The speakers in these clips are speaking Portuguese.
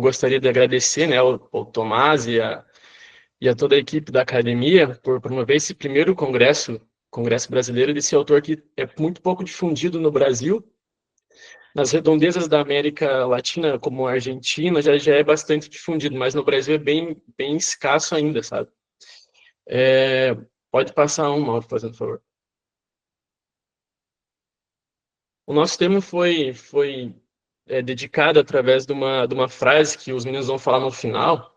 gostaria de agradecer, né, ao Tomás e a toda a equipe da academia por promover esse primeiro congresso brasileiro desse autor que é muito pouco difundido no Brasil. Nas redondezas da América Latina, como a Argentina, já é bastante difundido, mas no Brasil é bem escasso ainda, sabe? Pode passar um, Mauro, fazendo favor. O nosso tema foi dedicado através de uma frase que os meninos vão falar no final.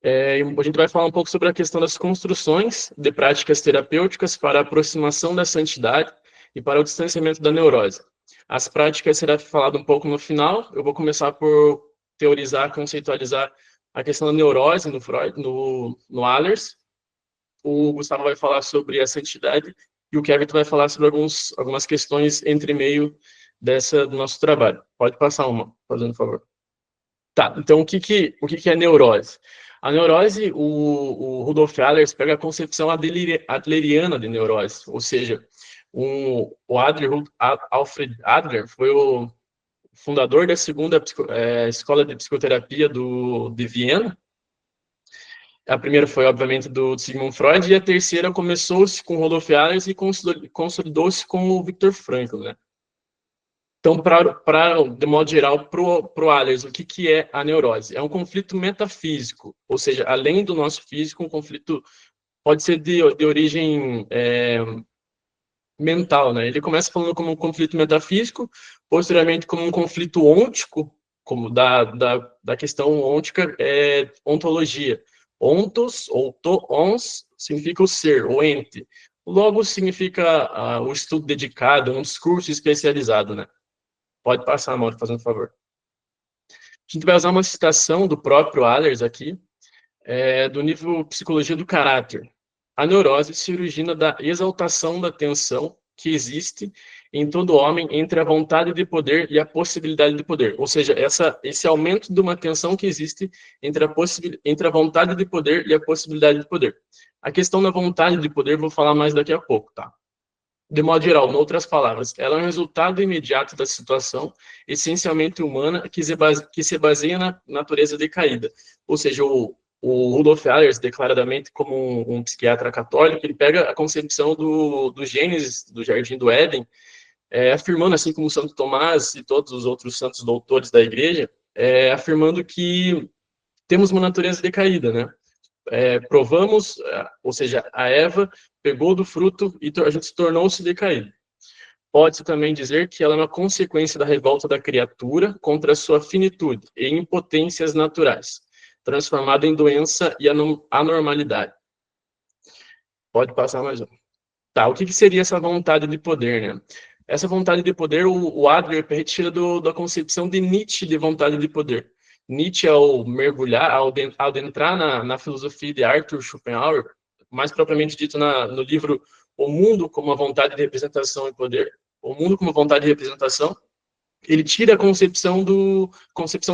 A gente vai falar um pouco sobre a questão das construções de práticas terapêuticas para a aproximação da santidade e para o distanciamento da neurose. As práticas será falado um pouco no final. Eu vou começar por teorizar, conceitualizar a questão da neurose no Freud, no Allers. O Gustavo vai falar sobre a santidade e o Kevin vai falar sobre algumas questões entre meio do nosso trabalho. Pode passar uma, fazendo favor. Tá, então o que é neurose? A neurose, o Rudolf Allers pega a concepção adleriana de neurose, ou seja, o Alfred Adler foi o fundador da segunda escola de psicoterapia de Viena. A primeira foi, obviamente, do Sigmund Freud, e a terceira começou-se com Rudolf Allers e consolidou-se com o Viktor Frankl, né? Então, de modo geral, para o Allers, o que é a neurose? É um conflito metafísico, ou seja, além do nosso físico, um conflito pode ser de origem mental, né? Ele começa falando como um conflito metafísico, posteriormente como um conflito ôntico, como da questão ôntica, ontologia. Ontos, ou ons, significa o ser, o ente. Logos significa o estudo dedicado, um discurso especializado, né? Pode passar, Mauro, fazendo um favor. A gente vai usar uma citação do próprio Allers aqui, do livro Psicologia do Caráter. A neurose se origina da exaltação da tensão que existe em todo homem entre a vontade de poder e a possibilidade de poder. Ou seja, esse aumento de uma tensão que existe entre a vontade de poder e a possibilidade de poder. A questão da vontade de poder vou falar mais daqui a pouco, tá? De modo geral, em outras palavras, ela é um resultado imediato da situação essencialmente humana que se baseia na natureza decaída. Ou seja, o Rudolf Allers, declaradamente como um psiquiatra católico, ele pega a concepção do Gênesis, do Jardim do Éden, afirmando, assim como Santo Tomás e todos os outros santos doutores da igreja, afirmando que temos uma natureza decaída, né? Provamos, ou seja, a Eva pegou do fruto e a gente tornou-se decaído. Pode-se também dizer que ela é uma consequência da revolta da criatura contra a sua finitude e impotências naturais, transformada em doença e anormalidade. Pode passar mais um. Tá, o que seria essa vontade de poder, né? Essa vontade de poder, o Adler retira da concepção de Nietzsche de vontade de poder. Nietzsche, ao mergulhar, ao adentrar na filosofia de Arthur Schopenhauer, mais propriamente dito no livro O Mundo como a Vontade de Representação e Poder, O Mundo como Vontade de Representação, ele tira a concepção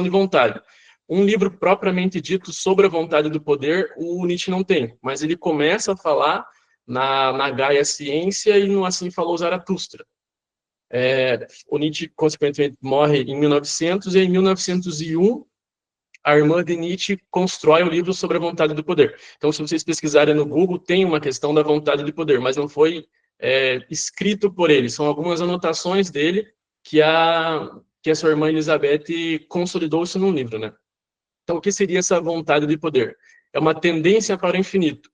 de vontade. Um livro propriamente dito sobre a vontade do poder, o Nietzsche não tem, mas ele começa a falar na Gaia Ciência e no Assim Falou Zaratustra. O Nietzsche, consequentemente, morre em 1900 e em 1901 a irmã de Nietzsche constrói o livro sobre a vontade do poder. Então, se vocês pesquisarem no Google, tem uma questão da vontade de poder, mas não foi escrito por ele. São algumas anotações dele que a sua irmã Elizabeth consolidou isso num livro, né? Então, o que seria essa vontade de poder? É uma tendência para o infinito,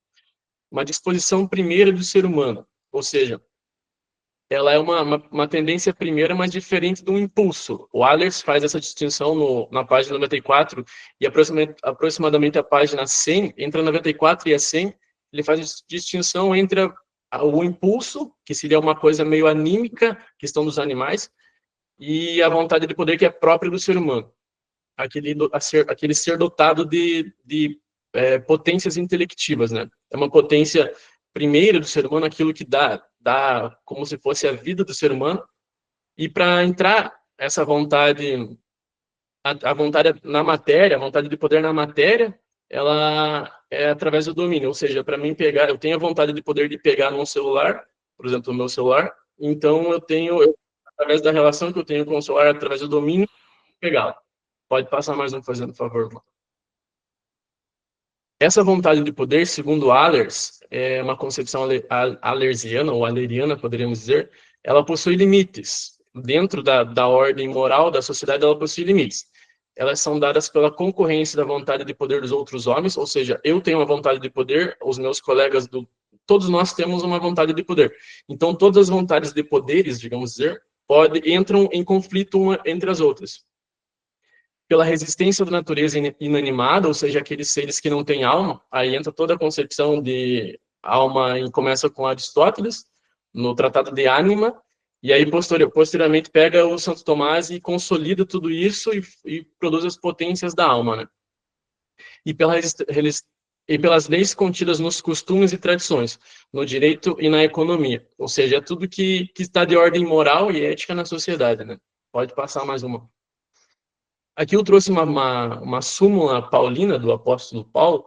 uma disposição primeira do ser humano, ou seja, ela é uma tendência primeira, mas diferente do impulso. O Allers faz essa distinção na página 94 e aproximadamente a página 100, entre a 94 e a 100, ele faz distinção entre o impulso, que seria uma coisa meio anímica, questão dos animais, e a vontade de poder que é própria do ser humano. Aquele ser dotado de potências intelectivas, né? É uma potência primeira do ser humano, aquilo que dá como se fosse a vida do ser humano, e para entrar essa vontade, a vontade na matéria, a vontade de poder na matéria, ela é através do domínio, ou seja, para mim eu tenho a vontade de poder de pegar num celular, por exemplo, o meu celular, então através da relação que eu tenho com o celular, através do domínio, pegá-lo. Pode passar mais um, fazendo favor, mano. Essa vontade de poder, segundo Allers, é uma concepção allersiana, ou alleriana, poderíamos dizer, ela possui limites. Dentro da ordem moral da sociedade, ela possui limites. Elas são dadas pela concorrência da vontade de poder dos outros homens, ou seja, eu tenho uma vontade de poder, os meus colegas, todos nós temos uma vontade de poder. Então, todas as vontades de poderes, digamos dizer, entram em conflito uma entre as outras. Pela resistência da natureza inanimada, ou seja, aqueles seres que não têm alma, aí entra toda a concepção de alma e começa com Aristóteles, no Tratado de Ânima, e aí posteriormente pega o Santo Tomás e consolida tudo isso e produz as potências da alma, né? E, pelas leis contidas nos costumes e tradições, no direito e na economia, ou seja, é tudo que está de ordem moral e ética na sociedade, né? Pode passar mais uma. Aqui eu trouxe uma súmula paulina do apóstolo Paulo,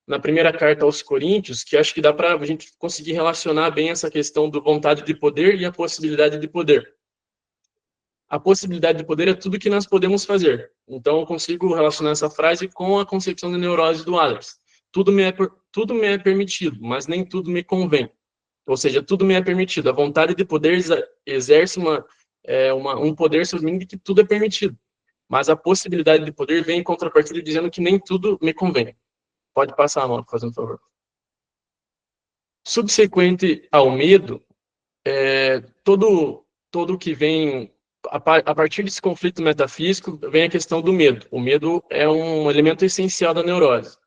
na primeira carta aos Coríntios, que acho que dá para a gente conseguir relacionar bem essa questão do vontade de poder e a possibilidade de poder. A possibilidade de poder é tudo que nós podemos fazer. Então, eu consigo relacionar essa frase com a concepção de neurose do Allers. Tudo me é permitido, mas nem tudo me convém. Ou seja, tudo me é permitido. A vontade de poder exerce um poder sobre mim de que tudo é permitido. Mas a possibilidade de poder vem em contrapartida dizendo que nem tudo me convém. Pode passar a mão, fazendo favor. Subsequente ao medo, todo que vem, a partir desse conflito metafísico, vem a questão do medo. O medo é um elemento essencial da neurose.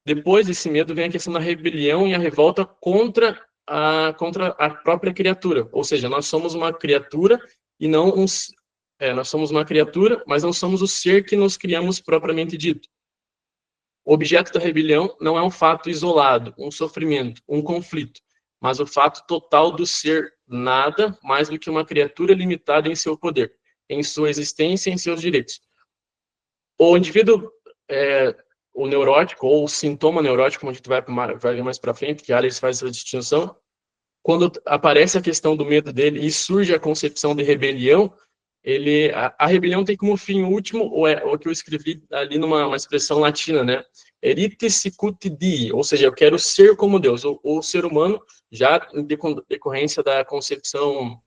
Depois desse medo vem a questão da rebelião e a revolta contra a própria criatura. Ou seja, nós somos uma criatura e não nós somos uma criatura, mas não somos o ser que nos criamos propriamente dito. O objeto da rebelião não é um fato isolado, um sofrimento, um conflito, mas o fato total do ser nada mais do que uma criatura limitada em seu poder, em sua existência e em seus direitos. O indivíduo, o neurótico, ou o sintoma neurótico, como a gente vai ver mais para frente, que Allers faz essa distinção, quando aparece a questão do medo dele e surge a concepção de rebelião, a rebelião tem como fim último o que eu escrevi ali numa expressão latina, né? Erite sicut dii, ou seja, eu quero ser como Deus. O ser humano, já em decorrência da concepção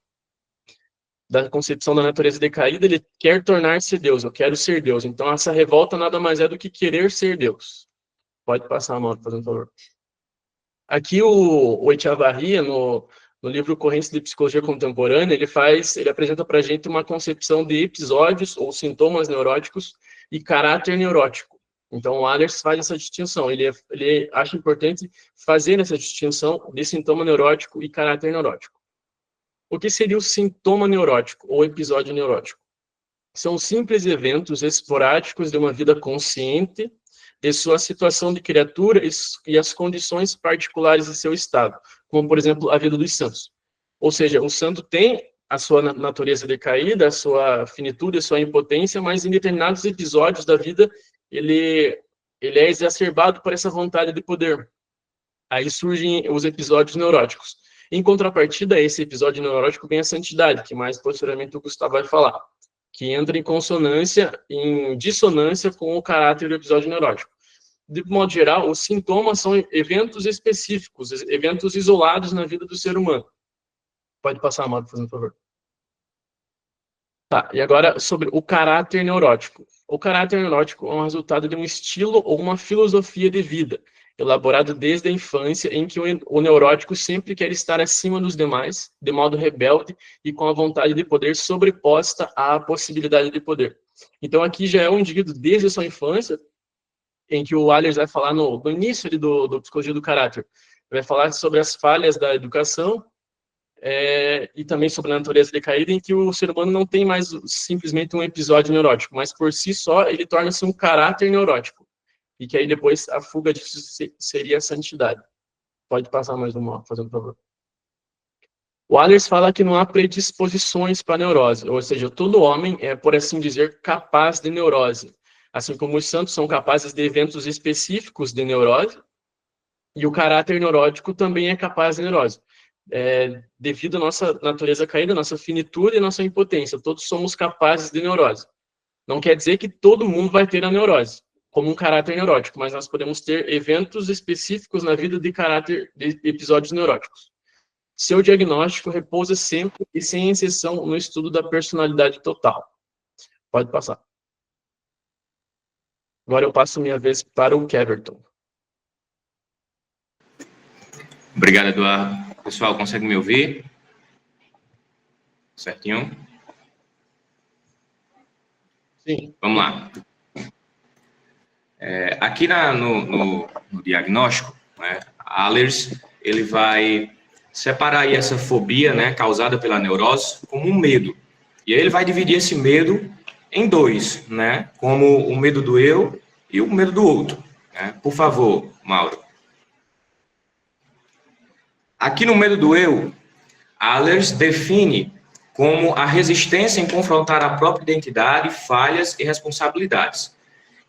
da natureza decaída, ele quer tornar-se Deus, eu quero ser Deus. Então, essa revolta nada mais é do que querer ser Deus. Pode passar a mão, por favor. Aqui o Echevarria, no livro Correntes de Psicologia Contemporânea, ele apresenta para a gente uma concepção de episódios ou sintomas neuróticos e caráter neurótico. Então, o Allers faz essa distinção. Ele acha importante fazer essa distinção de sintoma neurótico e caráter neurótico. O que seria o sintoma neurótico ou episódio neurótico? São simples eventos esporádicos de uma vida consciente de sua situação de criatura e as condições particulares de seu estado, como, por exemplo, a vida dos santos. Ou seja, o santo tem a sua natureza decaída, a sua finitude, a sua impotência, mas em determinados episódios da vida ele é exacerbado por essa vontade de poder. Aí surgem os episódios neuróticos. Em contrapartida a esse episódio neurótico vem a santidade, que mais posteriormente o Gustavo vai falar, que entra em dissonância com o caráter do episódio neurótico. De modo geral, os sintomas são eventos específicos, eventos isolados na vida do ser humano. Pode passar, Amado, fazendo favor. Tá, e agora sobre o caráter neurótico. O caráter neurótico é um resultado de um estilo ou uma filosofia de vida, elaborado desde a infância, em que o neurótico sempre quer estar acima dos demais, de modo rebelde e com a vontade de poder sobreposta à possibilidade de poder. Então, aqui já é um indivíduo desde a sua infância, em que o Allers vai falar no início do Psicologia do Caráter, vai falar sobre as falhas da educação e também sobre a natureza decaída, em que o ser humano não tem mais simplesmente um episódio neurótico, mas por si só ele torna-se um caráter neurótico. E que aí depois a fuga disso seria a santidade. Pode passar mais uma, fazendo favor. O Allers fala que não há predisposições para neurose, ou seja, todo homem é, por assim dizer, capaz de neurose. Assim como os santos são capazes de eventos específicos de neurose, e o caráter neurótico também é capaz de neurose. Devido à nossa natureza caída, nossa finitude e nossa impotência, todos somos capazes de neurose. Não quer dizer que todo mundo vai ter a neurose, como um caráter neurótico, mas nós podemos ter eventos específicos na vida de caráter de episódios neuróticos. Seu diagnóstico repousa sempre e sem exceção no estudo da personalidade total. Pode passar. Agora eu passo minha vez para o Keverton. Obrigado, Eduardo. Pessoal, consegue me ouvir? Certinho? Sim. Vamos lá. Aqui no diagnóstico, né, Ehlers, ele vai separar aí essa fobia, né, causada pela neurose, como um medo. E aí ele vai dividir esse medo em dois, né, como o medo do eu e o medo do outro. Né? Por favor, Mauro. Aqui no medo do eu, Ehlers define como a resistência em confrontar a própria identidade, falhas e responsabilidades.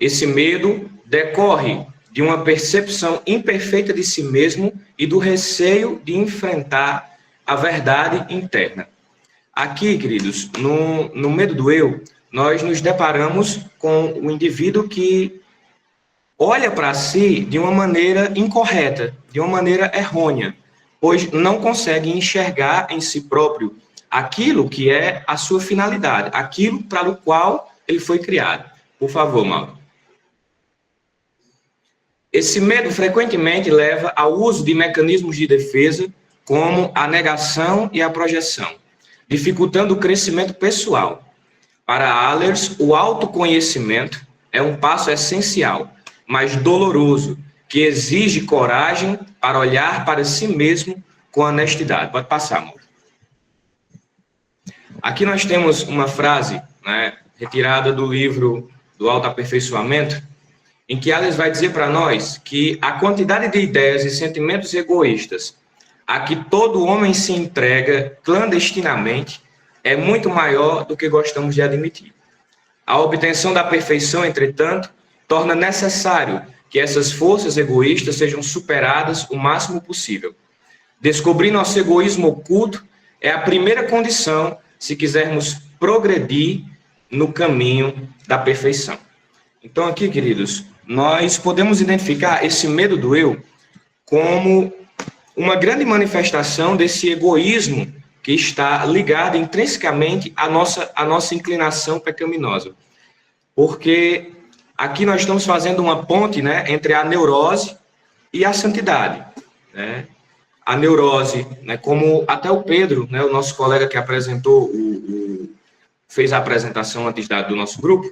Esse medo decorre de uma percepção imperfeita de si mesmo e do receio de enfrentar a verdade interna. Aqui, queridos, no medo do eu, nós nos deparamos com o indivíduo que olha para si de uma maneira incorreta, de uma maneira errônea, pois não consegue enxergar em si próprio aquilo que é a sua finalidade, aquilo para o qual ele foi criado. Por favor, Mauro. Esse medo frequentemente leva ao uso de mecanismos de defesa, como a negação e a projeção, dificultando o crescimento pessoal. Para Ehlers, o autoconhecimento é um passo essencial, mas doloroso, que exige coragem para olhar para si mesmo com honestidade. Pode passar, amor. Aqui nós temos uma frase, né, retirada do livro do Autoaperfeiçoamento, em que Ehlers vai dizer para nós que a quantidade de ideias e sentimentos egoístas a que todo homem se entrega clandestinamente é muito maior do que gostamos de admitir. A obtenção da perfeição, entretanto, torna necessário que essas forças egoístas sejam superadas o máximo possível. Descobrir nosso egoísmo oculto é a primeira condição se quisermos progredir no caminho da perfeição. Então, aqui, queridos, nós podemos identificar esse medo do eu como uma grande manifestação desse egoísmo que está ligado intrinsecamente à nossa inclinação pecaminosa. Porque aqui nós estamos fazendo uma ponte, né, entre a neurose e a santidade. Né? A neurose, né, como até o Pedro, né, o nosso colega que apresentou, fez a apresentação antes do nosso grupo,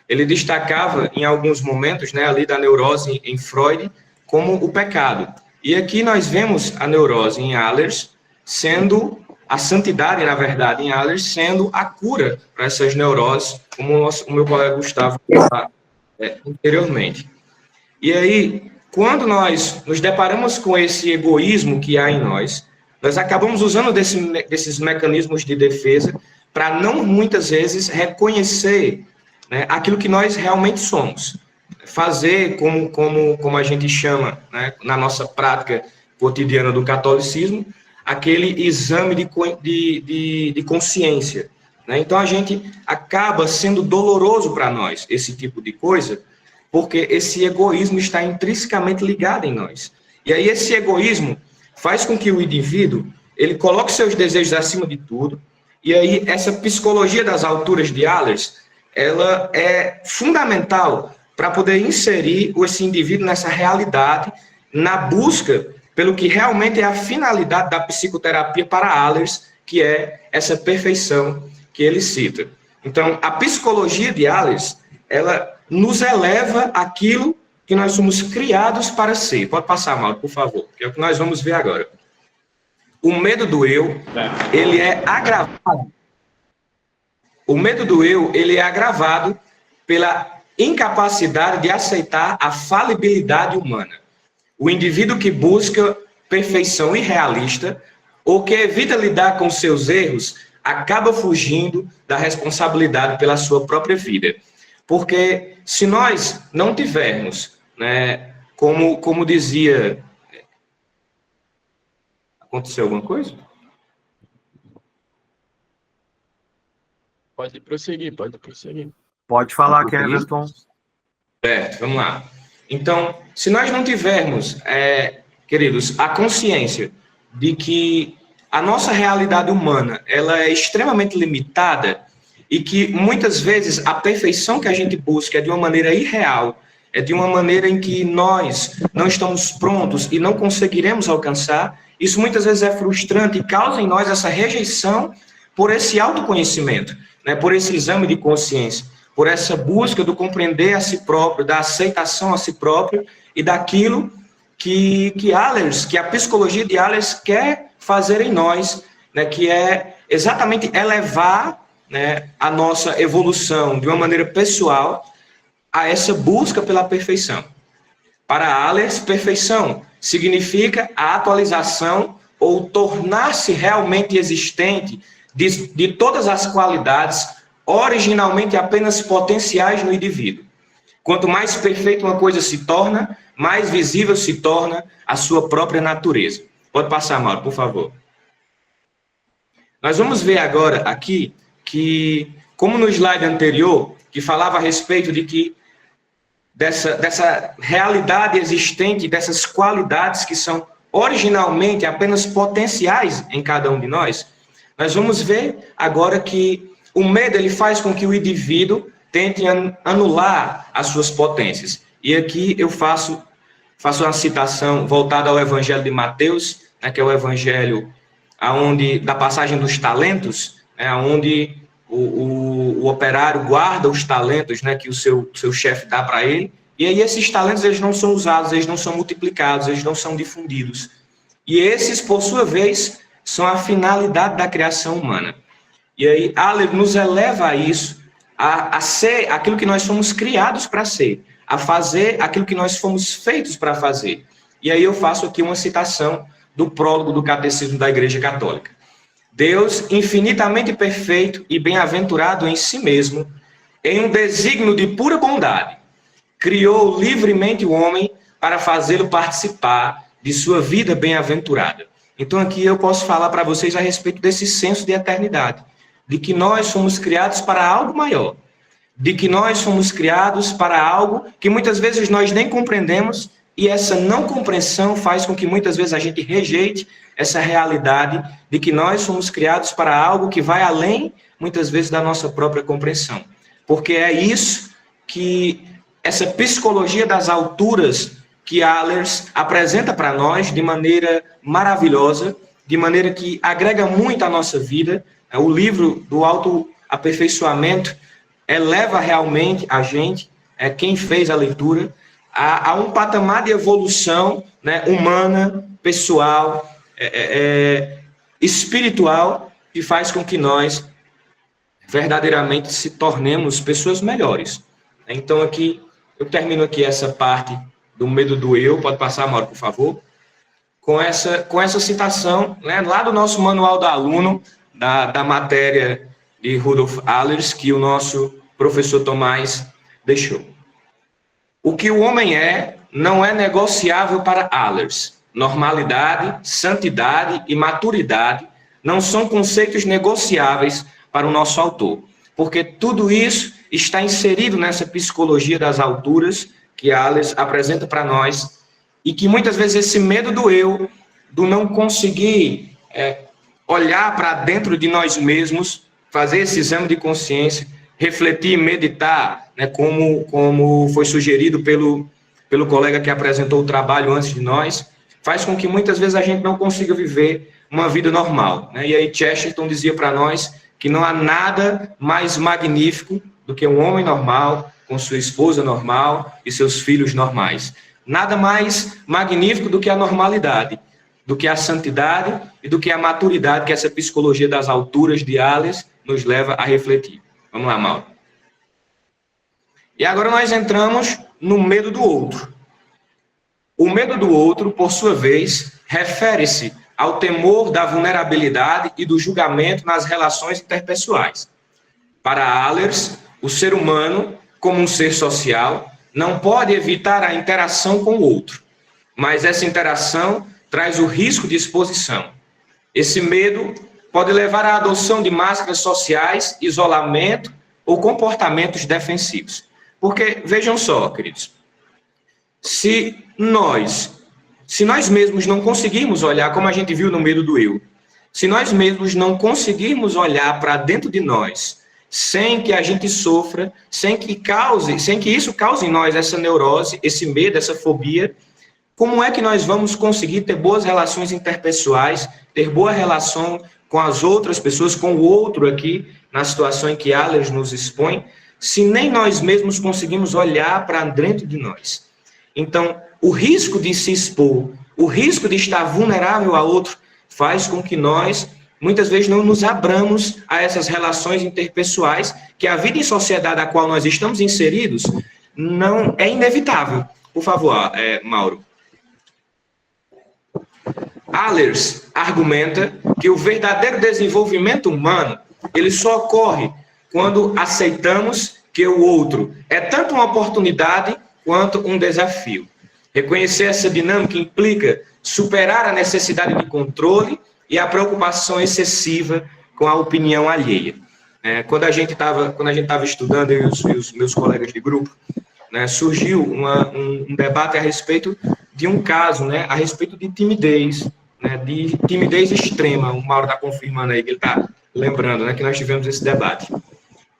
ele destacava em alguns momentos, né, ali da neurose em Freud como o pecado. E aqui nós vemos a neurose em Ehlers sendo a santidade, na verdade, em Ehlers sendo a cura para essas neuroses, como o meu colega Gustavo falou anteriormente. E aí, quando nós nos deparamos com esse egoísmo que há em nós acabamos usando desses mecanismos de defesa para não, muitas vezes, reconhecer, né, aquilo que nós realmente somos. Fazer, como a gente chama, né, na nossa prática cotidiana do catolicismo, aquele exame de consciência. Né? Então, a gente acaba sendo doloroso para nós, esse tipo de coisa, porque esse egoísmo está intrinsecamente ligado em nós. E aí esse egoísmo faz com que o indivíduo, ele coloque seus desejos acima de tudo, e aí essa psicologia das alturas de Ehlers, ela é fundamental para poder inserir esse indivíduo nessa realidade, na busca pelo que realmente é a finalidade da psicoterapia para Ehlers, que é essa perfeição que ele cita. Então, a psicologia de Ehlers, ela nos eleva aquilo que nós somos criados para ser. Pode passar, Mauro, por favor, que é o que nós vamos ver agora. O medo do eu, ele é agravado. O medo do eu, ele é agravado pela incapacidade de aceitar a falibilidade humana. O indivíduo que busca perfeição irrealista ou que evita lidar com seus erros acaba fugindo da responsabilidade pela sua própria vida. Porque se nós não tivermos, né, como dizia... Aconteceu alguma coisa? Pode prosseguir, pode prosseguir. Pode falar, Keverton. Certo, vamos lá. Então, se nós não tivermos, queridos, a consciência de que a nossa realidade humana ela é extremamente limitada e que muitas vezes a perfeição que a gente busca é de uma maneira irreal, é de uma maneira em que nós não estamos prontos e não conseguiremos alcançar, isso muitas vezes é frustrante e causa em nós essa rejeição por esse autoconhecimento, né, por esse exame de consciência, por essa busca do compreender a si próprio, da aceitação a si próprio e daquilo que a psicologia de Allers quer fazer em nós, né, que é exatamente elevar, né, a nossa evolução de uma maneira pessoal a essa busca pela perfeição. Para Allers, perfeição significa a atualização ou tornar-se realmente existente de todas as qualidades originalmente apenas potenciais no indivíduo. Quanto mais perfeita uma coisa se torna, mais visível se torna a sua própria natureza. Pode passar, Mauro, por favor. Nós vamos ver agora aqui que, como no slide anterior, que falava a respeito de que dessa realidade existente, dessas qualidades que são originalmente apenas potenciais em cada um de nós, nós vamos ver agora que o medo ele faz com que o indivíduo tente anular as suas potências. E aqui eu faço uma citação voltada ao Evangelho de Mateus, né, que é o Evangelho da passagem dos talentos, né, onde o operário guarda os talentos, né, que o seu chefe dá para ele, e aí esses talentos eles não são usados, eles não são multiplicados, eles não são difundidos. E esses, por sua vez, são a finalidade da criação humana. E aí, Allers nos eleva a isso, a ser aquilo que nós fomos criados para ser, a fazer aquilo que nós fomos feitos para fazer. E aí eu faço aqui uma citação do prólogo do Catecismo da Igreja Católica. Deus, infinitamente perfeito e bem-aventurado em si mesmo, em um desígnio de pura bondade, criou livremente o homem para fazê-lo participar de sua vida bem-aventurada. Então aqui eu posso falar para vocês a respeito desse senso de eternidade, de que nós fomos criados para algo maior, de que nós fomos criados para algo que muitas vezes nós nem compreendemos, e essa não compreensão faz com que muitas vezes a gente rejeite essa realidade de que nós fomos criados para algo que vai além, muitas vezes, da nossa própria compreensão. Porque é isso que essa psicologia das alturas que Allers apresenta para nós de maneira maravilhosa, de maneira que agrega muito à nossa vida. O livro do autoaperfeiçoamento eleva realmente a gente, quem fez a leitura, a um patamar de evolução, né, humana, pessoal, espiritual, que faz com que nós verdadeiramente se tornemos pessoas melhores. Então, aqui, eu termino aqui essa parte do medo do eu. Pode passar, Mauro, por favor. Com essa citação, né, lá do nosso manual do aluno, da matéria de Rudolf Allers, que o nosso professor Tomás deixou. O que o homem não é negociável para Allers. Normalidade, santidade e maturidade não são conceitos negociáveis para o nosso autor, porque tudo isso está inserido nessa psicologia das alturas que Allers apresenta para nós, e que muitas vezes esse medo do eu, do não conseguir olhar para dentro de nós mesmos, fazer esse exame de consciência, refletir, meditar, né, como foi sugerido pelo colega que apresentou o trabalho antes de nós, faz com que muitas vezes a gente não consiga viver uma vida normal, né? E aí Chesterton dizia para nós que não há nada mais magnífico do que um homem normal, com sua esposa normal e seus filhos normais. Nada mais magnífico do que a normalidade, do que a santidade e do que a maturidade que essa psicologia das alturas de Allers nos leva a refletir. Vamos lá, Mauro. E agora nós entramos no medo do outro. O medo do outro, por sua vez, refere-se ao temor da vulnerabilidade e do julgamento nas relações interpessoais. Para Allers, o ser humano, como um ser social, não pode evitar a interação com o outro, mas essa interação traz o risco de exposição. Esse medo pode levar à adoção de máscaras sociais, isolamento ou comportamentos defensivos. Porque, vejam só, queridos, se nós mesmos não conseguirmos olhar, como a gente viu no medo do eu, se nós mesmos não conseguirmos olhar para dentro de nós, sem que a gente sofra, sem que isso cause em nós essa neurose, esse medo, essa fobia, como é que nós vamos conseguir ter boas relações interpessoais, ter boa relação com as outras pessoas, com o outro aqui, na situação em que Allers nos expõe, se nem nós mesmos conseguimos olhar para dentro de nós? Então, o risco de se expor, o risco de estar vulnerável a outro, faz com que nós, muitas vezes, não nos abramos a essas relações interpessoais, que a vida em sociedade a qual nós estamos inseridos não é inevitável. Por favor, Mauro. Allers argumenta que o verdadeiro desenvolvimento humano, ele só ocorre quando aceitamos que o outro é tanto uma oportunidade quanto um desafio. Reconhecer essa dinâmica implica superar a necessidade de controle e a preocupação excessiva com a opinião alheia. Quando a gente estava estudando, eu e os meus colegas de grupo, surgiu um debate a respeito de um caso, a respeito de timidez extrema. O Mauro está confirmando aí, que ele está lembrando, que nós tivemos esse debate.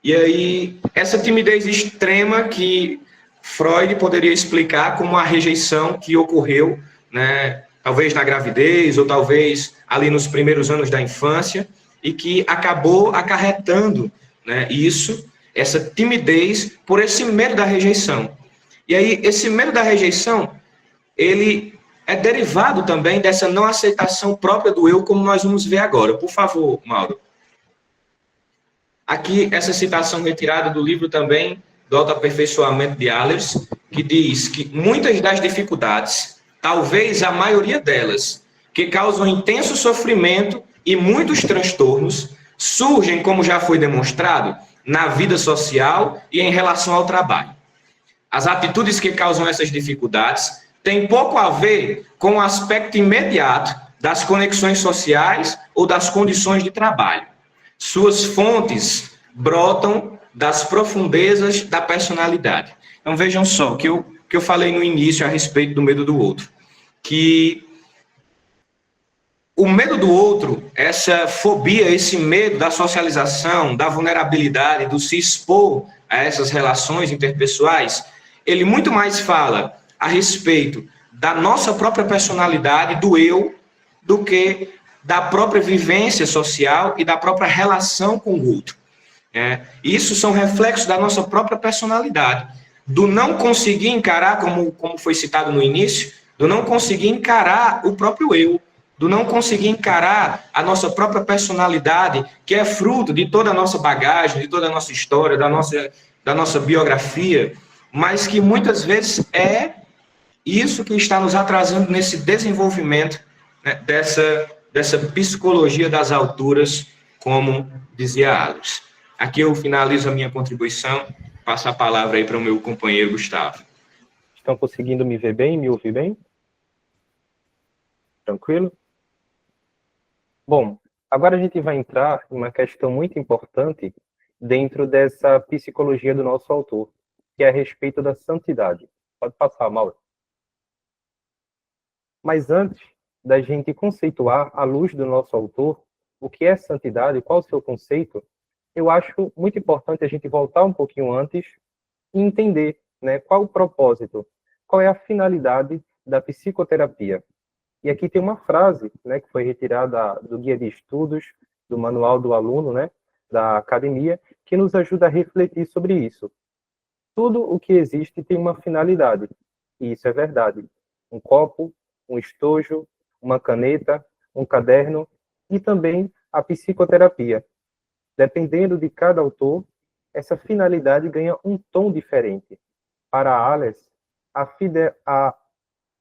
E aí, essa timidez extrema que Freud poderia explicar como a rejeição que ocorreu, talvez na gravidez, ou talvez ali nos primeiros anos da infância, e que acabou acarretando essa timidez por esse medo da rejeição. E aí, esse medo da rejeição, ele é derivado também dessa não aceitação própria do eu, como nós vamos ver agora. Por favor, Mauro. Aqui, essa citação retirada do livro também, do Autoaperfeiçoamento de Allers, que diz que muitas das dificuldades, talvez a maioria delas, que causam intenso sofrimento e muitos transtornos, surgem, como já foi demonstrado, na vida social e em relação ao trabalho. As atitudes que causam essas dificuldades têm pouco a ver com o aspecto imediato das conexões sociais ou das condições de trabalho. Suas fontes brotam das profundezas da personalidade. Então, vejam só, que eu falei no início a respeito do medo do outro, que o medo do outro, essa fobia, esse medo da socialização, da vulnerabilidade, do se expor a essas relações interpessoais, ele muito mais fala a respeito da nossa própria personalidade, do eu, do que da própria vivência social e da própria relação com o outro. Isso são reflexos da nossa própria personalidade, do não conseguir encarar, como foi citado no início, do não conseguir encarar o próprio eu, do não conseguir encarar a nossa própria personalidade, que é fruto de toda a nossa bagagem, de toda a nossa história, da nossa biografia, mas que muitas vezes é isso que está nos atrasando nesse desenvolvimento dessa psicologia das alturas, como dizia Allers. Aqui eu finalizo a minha contribuição, passo a palavra aí para o meu companheiro Gustavo. Estão conseguindo me ver bem, me ouvir bem? Tranquilo? Bom, agora a gente vai entrar em uma questão muito importante dentro dessa psicologia do nosso autor, que é a respeito da santidade. Pode passar, Mauro. Mas antes da gente conceituar, à luz do nosso autor, o que é santidade, qual o seu conceito, eu acho muito importante a gente voltar um pouquinho antes e entender, qual o propósito, qual é a finalidade da psicoterapia. E aqui tem uma frase, que foi retirada do guia de estudos, do manual do aluno, da academia, que nos ajuda a refletir sobre isso. Tudo o que existe tem uma finalidade, e isso é verdade. Um copo, um estojo, uma caneta, um caderno e também a psicoterapia. Dependendo de cada autor, essa finalidade ganha um tom diferente. Para Allers, a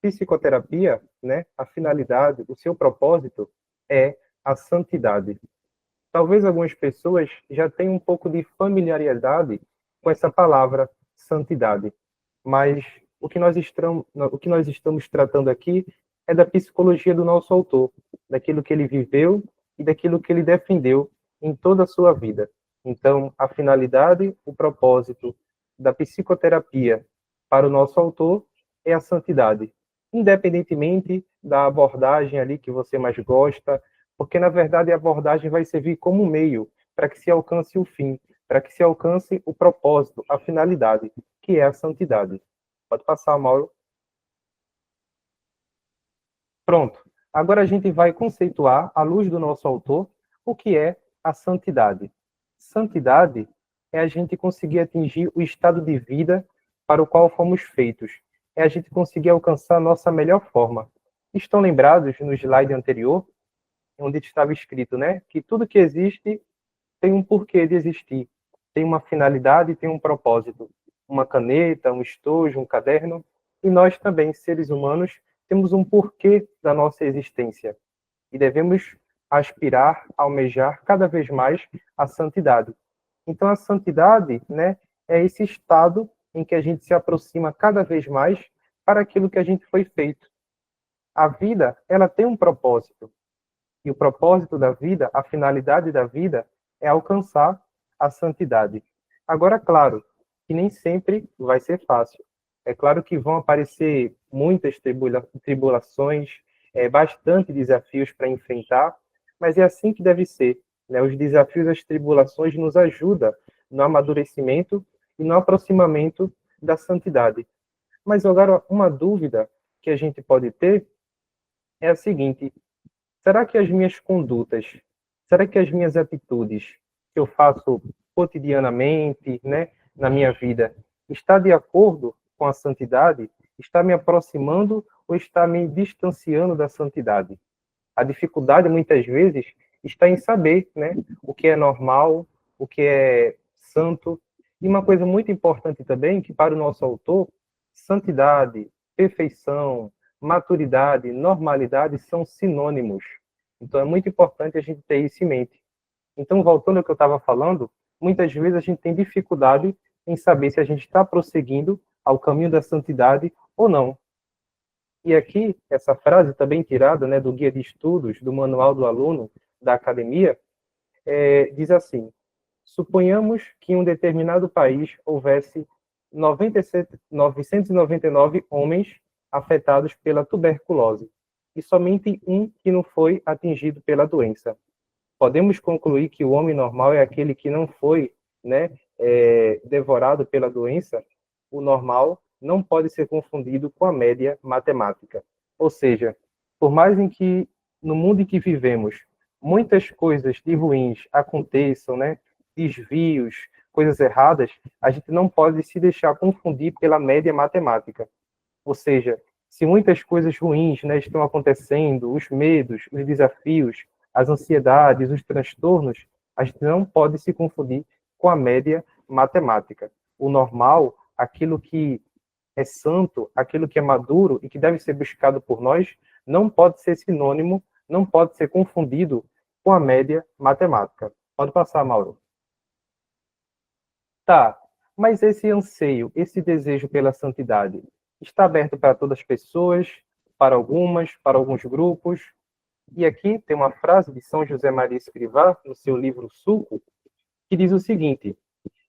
psicoterapia, a finalidade, o seu propósito é a santidade. Talvez algumas pessoas já tenham um pouco de familiaridade com essa palavra santidade, mas o que nós estamos tratando aqui é da psicologia do nosso autor, daquilo que ele viveu e daquilo que ele defendeu em toda a sua vida. Então, a finalidade, o propósito da psicoterapia para o nosso autor é a santidade, independentemente da abordagem ali que você mais gosta, porque, na verdade, a abordagem vai servir como meio para que se alcance o fim, para que se alcance o propósito, a finalidade, que é a santidade. Pode passar, Mauro. Pronto. Agora a gente vai conceituar, à luz do nosso autor, o que é a santidade. Santidade é a gente conseguir atingir o estado de vida para o qual fomos feitos. É a gente conseguir alcançar a nossa melhor forma. Estão lembrados no slide anterior, onde estava escrito, né, que tudo que existe tem um porquê de existir, tem uma finalidade, tem um propósito. Uma caneta, um estojo, um caderno. E nós também, seres humanos, temos um porquê da nossa existência. E devemos aspirar, almejar cada vez mais a santidade. Então, a santidade, né, é esse estado em que a gente se aproxima cada vez mais para aquilo que a gente foi feito. A vida, ela tem um propósito. E o propósito da vida, a finalidade da vida, é alcançar a santidade. Agora, claro, que nem sempre vai ser fácil. É claro que vão aparecer muitas tribulações, bastante desafios para enfrentar, mas é assim que deve ser, né? Os desafios e as tribulações nos ajudam no amadurecimento e no aproximamento da santidade. Mas agora, uma dúvida que a gente pode ter é a seguinte: será que as minhas condutas, será que as minhas atitudes que eu faço cotidianamente, né, na minha vida, está de acordo com a santidade? Está me aproximando ou está me distanciando da santidade? A dificuldade, muitas vezes, está em saber, né, o que é normal, o que é santo. E uma coisa muito importante também, que para o nosso autor, santidade, perfeição, maturidade, normalidade são sinônimos. Então, é muito importante a gente ter isso em mente. Então, voltando ao que eu estava falando, muitas vezes a gente tem dificuldade em saber se a gente está prosseguindo ao caminho da santidade ou não. E aqui, essa frase também tirada, né, do guia de estudos, do manual do aluno da academia, diz assim: suponhamos que em um determinado país houvesse 999 homens afetados pela tuberculose e somente um que não foi atingido pela doença. Podemos concluir que o homem normal é aquele que não foi, né, devorado pela doença. O normal não pode ser confundido com a média matemática. Ou seja, por mais em que no mundo em que vivemos muitas coisas de ruins aconteçam, né, desvios, coisas erradas, a gente não pode se deixar confundir pela média matemática. Ou seja, se muitas coisas ruins, né, estão acontecendo, os medos, os desafios, as ansiedades, os transtornos, a gente não pode se confundir com a média matemática. O normal, aquilo que é santo, aquilo que é maduro e que deve ser buscado por nós, não pode ser sinônimo, não pode ser confundido com a média matemática. Pode passar, Mauro. Tá, mas esse anseio, esse desejo pela santidade, está aberto para todas as pessoas, para algumas, para alguns grupos? E aqui tem uma frase de São José Maria Escrivá, no seu livro Sulco, que diz o seguinte: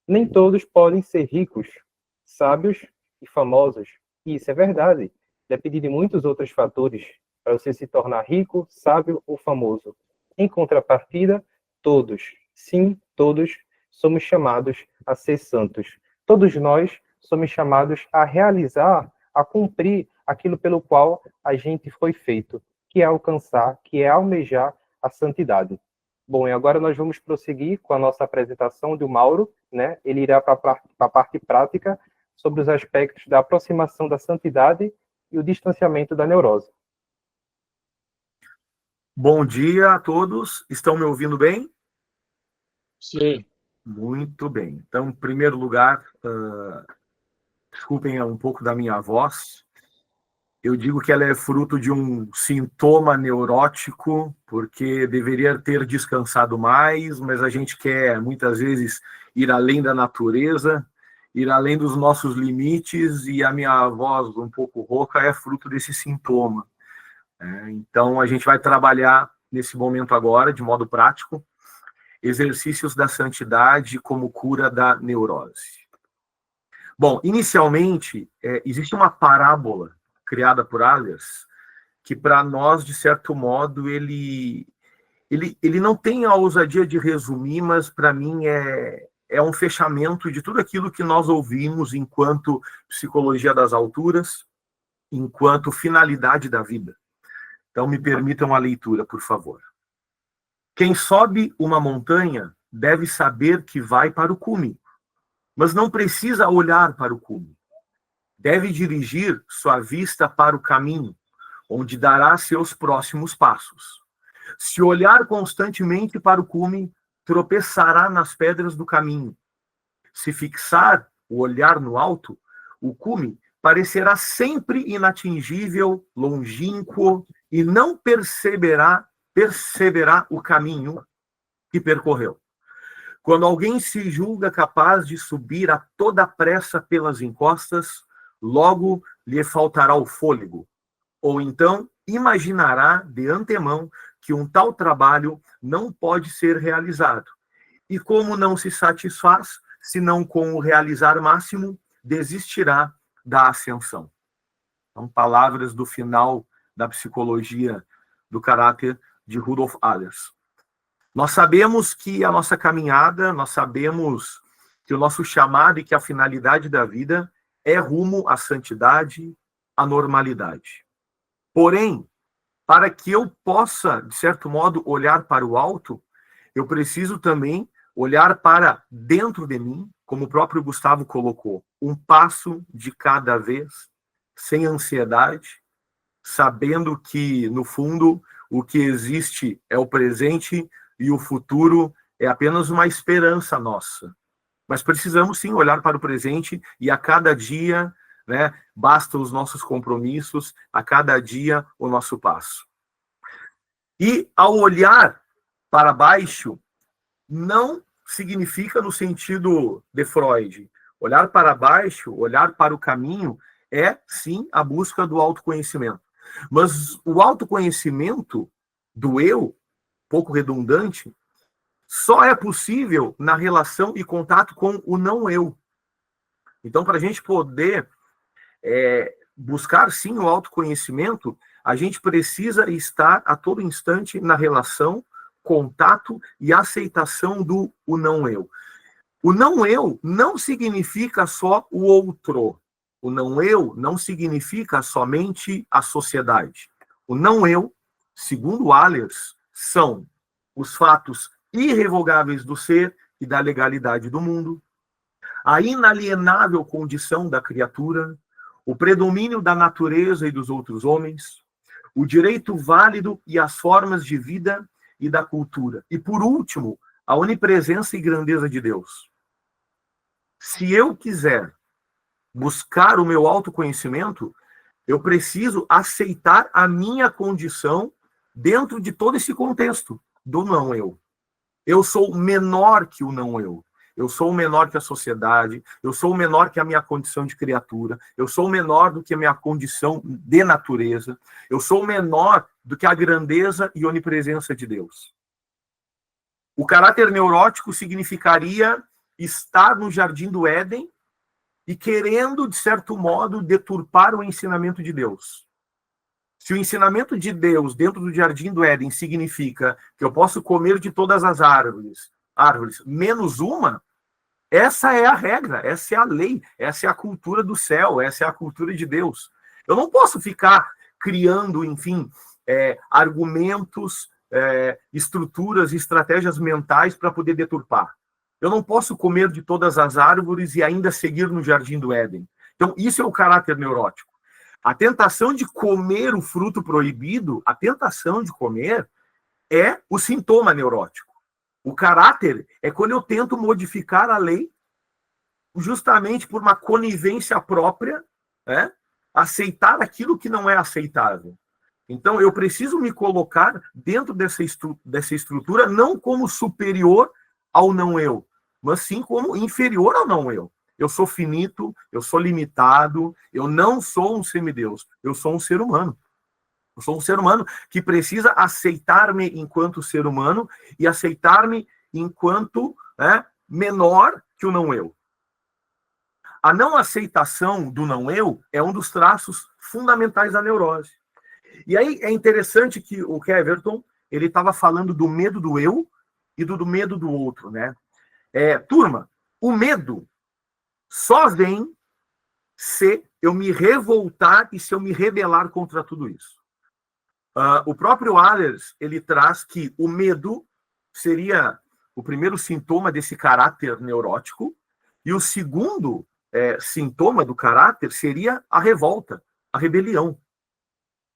nem todos podem ser ricos, sábios e famosos. E isso é verdade. Depende de muitos outros fatores para você se tornar rico, sábio ou famoso. Em contrapartida, todos, sim, todos, somos chamados a ser santos. Todos nós somos chamados a realizar, a cumprir aquilo pelo qual a gente foi feito, que é alcançar, que é almejar a santidade. Bom, e agora nós vamos prosseguir com a nossa apresentação do Mauro, né? Ele irá para a parte prática sobre os aspectos da aproximação da santidade e o distanciamento da neurose. Bom dia a todos. Estão me ouvindo bem? Sim. Muito bem. Então, em primeiro lugar, desculpem um pouco da minha voz. Eu digo que ela é fruto de um sintoma neurótico, porque deveria ter descansado mais, mas a gente quer, muitas vezes, ir além da natureza, ir além dos nossos limites, e a minha voz um pouco rouca é fruto desse sintoma. Então, a gente vai trabalhar nesse momento agora, de modo prático. exercícios da santidade como cura da neurose. Bom, inicialmente, existe uma parábola criada por Allers, que para nós, de certo modo, ele não tem a ousadia de resumir, mas para mim é um fechamento de tudo aquilo que nós ouvimos enquanto psicologia das alturas, enquanto finalidade da vida. Então, me permitam a leitura, por favor. Quem sobe uma montanha deve saber que vai para o cume, mas não precisa olhar para o cume. Deve dirigir sua vista para o caminho, onde dará seus próximos passos. Se olhar constantemente para o cume, tropeçará nas pedras do caminho. Se fixar o olhar no alto, o cume parecerá sempre inatingível, longínquo, e não perceberá o caminho que percorreu. Quando alguém se julga capaz de subir a toda pressa pelas encostas, logo lhe faltará o fôlego, ou então imaginará de antemão que um tal trabalho não pode ser realizado. E como não se satisfaz, senão com o realizar máximo, desistirá da ascensão. São palavras do final da psicologia do caráter de Rudolf Allers. Nós sabemos que a nossa caminhada, nós sabemos que o nosso chamado e que a finalidade da vida é rumo à santidade, à normalidade. Porém, para que eu possa, de certo modo, olhar para o alto, eu preciso também olhar para dentro de mim, como o próprio Gustavo colocou, um passo de cada vez, sem ansiedade, sabendo que, no fundo, o que existe é o presente e o futuro é apenas uma esperança nossa. Mas precisamos, sim, olhar para o presente e a cada dia, né, basta os nossos compromissos, a cada dia o nosso passo. E ao olhar para baixo, não significa no sentido de Freud. Olhar para baixo, olhar para o caminho, é, sim, a busca do autoconhecimento. Mas o autoconhecimento do eu, pouco redundante, só é possível na relação e contato com o não eu. Então, para a gente poder buscar, sim, o autoconhecimento, a gente precisa estar a todo instante na relação, contato e aceitação do o não eu. O não eu não significa só o outro. O não eu não significa somente a sociedade. O não eu, segundo Allers, são os fatos irrevogáveis do ser e da legalidade do mundo, a inalienável condição da criatura, o predomínio da natureza e dos outros homens, o direito válido e as formas de vida e da cultura. E, por último, a onipresença e grandeza de Deus. Se eu quiser buscar o meu autoconhecimento, eu preciso aceitar a minha condição dentro de todo esse contexto do não eu. Eu sou menor que o não eu. Eu sou menor que a sociedade, eu sou menor que a minha condição de criatura, eu sou menor do que a minha condição de natureza, eu sou menor do que a grandeza e onipresença de Deus. O caráter neurótico significaria estar no jardim do Éden e querendo, de certo modo, deturpar o ensinamento de Deus. Se o ensinamento de Deus dentro do jardim do Éden significa que eu posso comer de todas as árvores, menos uma, essa é a regra, essa é a lei, essa é a cultura do céu, essa é a cultura de Deus. Eu não posso ficar criando, enfim, argumentos, estruturas, estratégias mentais para poder deturpar. Eu não posso comer de todas as árvores e ainda seguir no jardim do Éden. Então, isso é o caráter neurótico. A tentação de comer o fruto proibido, a tentação de comer, é o sintoma neurótico. O caráter é quando eu tento modificar a lei justamente por uma conivência própria, aceitar aquilo que não é aceitável. Então, eu preciso me colocar dentro dessa estrutura não como superior ao não eu, mas sim como inferior ao não eu. Eu sou finito, eu sou limitado, eu não sou um semideus, eu sou um ser humano. Eu sou um ser humano que precisa aceitar-me enquanto ser humano e aceitar-me enquanto menor que o não eu. A não aceitação do não eu é um dos traços fundamentais da neurose. E aí é interessante que o Keverton, ele estava falando do medo do eu e do medo do outro, né? Turma, o medo só vem se eu me revoltar e se eu me rebelar contra tudo isso. O próprio Allers, ele traz que o medo seria o primeiro sintoma desse caráter neurótico, e o segundo sintoma do caráter seria a revolta, a rebelião.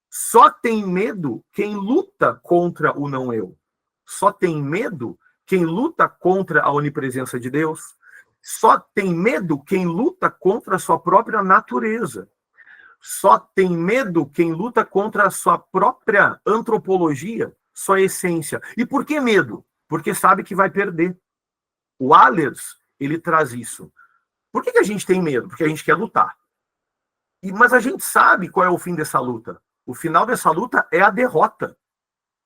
Só tem medo quem luta contra o não eu. Só tem medo quem luta contra a onipresença de Deus. Só tem medo quem luta contra a sua própria natureza. Só tem medo quem luta contra a sua própria antropologia, sua essência. E por que medo? Porque sabe que vai perder. O Allers, ele traz isso. Por que a gente tem medo? Porque a gente quer lutar. Mas a gente sabe qual é o fim dessa luta. O final dessa luta é a derrota.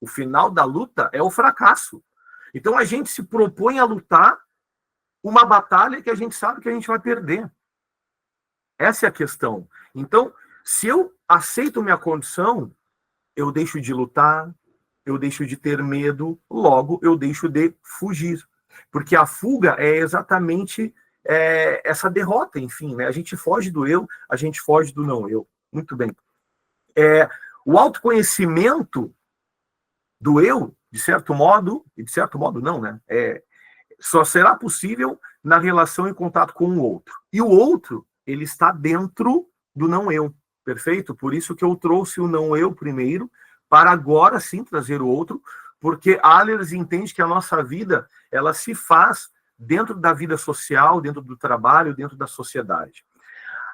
O final da luta é o fracasso. Então a gente se propõe a lutar uma batalha que a gente sabe que a gente vai perder. Essa é a questão. Então, se eu aceito minha condição, eu deixo de lutar, eu deixo de ter medo, logo eu deixo de fugir. Porque a fuga é exatamente essa derrota, enfim, né? A gente foge do eu, a gente foge do não eu. Muito bem. O autoconhecimento do eu, de certo modo, e de certo modo não, né? Só será possível na relação em contato com o outro. E o outro, ele está dentro do não eu, perfeito? Por isso que eu trouxe o não eu primeiro, para agora sim trazer o outro, porque Allers entende que a nossa vida, ela se faz dentro da vida social, dentro do trabalho, dentro da sociedade.